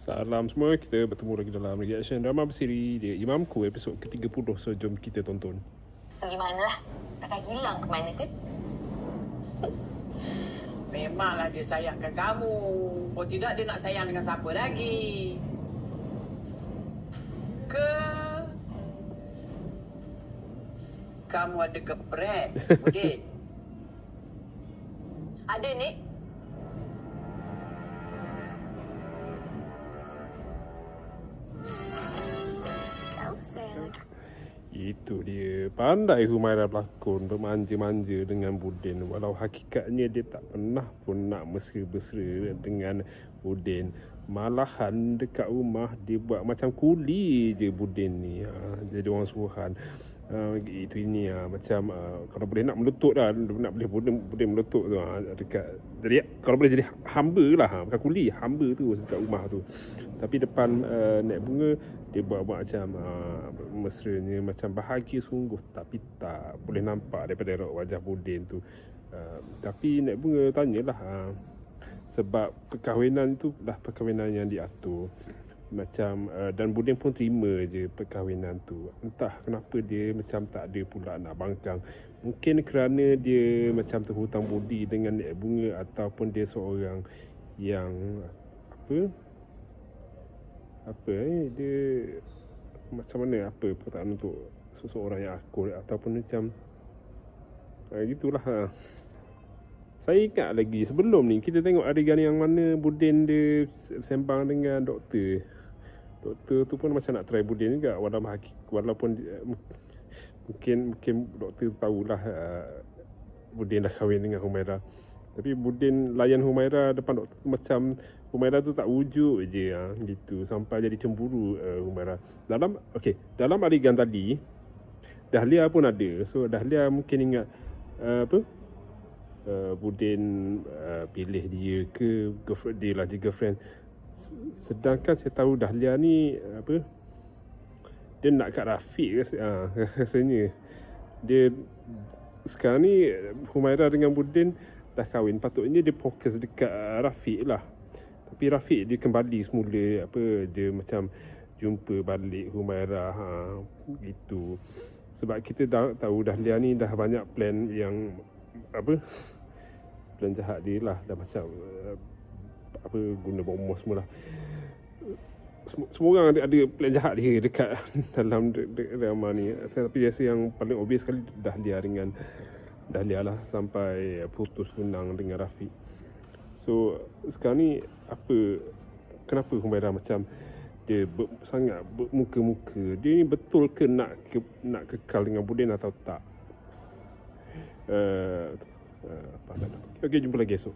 Salam semua, kita bertemu lagi dalam reaction drama bersiri dia Imamku episod ke-30. So jom kita tonton. Pergi manalah, takkan hilang ke mana ke? Memanglah dia sayangkan kamu. Kalau tidak dia nak sayang dengan siapa lagi? Ke kamu ada kepret, Budin? Ada, Nek. Kau sayang. Itu dia, pandai Humaira berlakon, bermanja-manja dengan Budin. Walau hakikatnya dia tak pernah pun nak mesra-mesra dengan Budin. Malahan dekat rumah dia buat macam kuli je Budin ni, jadi orang suruhan. Itu ini macam kalau boleh nak meletup dah, nak boleh Budin meletup tu dekat. Jadi kalau boleh jadi hamba lah, bukan kuli, hamba tu dekat rumah tu. Tapi depan Nek Bunga dia buat macam mesranya, macam bahagia sungguh. Tapi tak boleh nampak daripada wajah Budin tu. Tapi Nek Bunga tanyalah, sebab perkahwinan tu dah perkahwinan yang diatur. Macam dan Budin pun terima je perkahwinan tu. Entah kenapa dia macam tak ada pula nak bangkang. Mungkin kerana dia macam terhutang budi dengan Nek Bunga, ataupun dia seorang yang dia macam mana, apa perkataan untuk seseorang yang akur, ataupun macam gitulah. Saya ingat lagi sebelum ni kita tengok adegan yang mana Budin dia sembang dengan doktor. Doktor tu pun macam nak try Budin juga, walaupun mungkin doktor tahulah Budin dah kahwin dengan Humaira. Tapi Budin layan Humaira depan doktor tu macam Humaira tu tak wujud je gitu, sampai jadi cemburu Humaira. Dalam adegan tadi Dahlia pun ada. So Dahlia mungkin ingat Budin pilih dia ke girlfriend dia lah, je girlfriend. Sedangkan saya tahu Dahlia ni dia nak kat Rafiq rasanya. Dia sekarang ni Humaira dengan Budin dah kahwin, patutnya dia fokus dekat Rafiq lah. Tapi Rafiq dia kembali semula, dia macam jumpa balik Humaira gitu. Sebab kita dah tahu Dahlia ni dah banyak plan yang plan jahat dia lah, dah macam guna bom semua lah. Semua orang ada plan jahat dia dekat dalam drama ni. Tapi rasa yang paling obvious sekali Dahlia lah, sampai putus tunang dengan Rafiq. So sekarang ni kenapa Humaira macam dia sangat bermuka-muka? Dia ni betul ke nak kekal dengan Budin atau tak? Okey, jumpa lagi esok.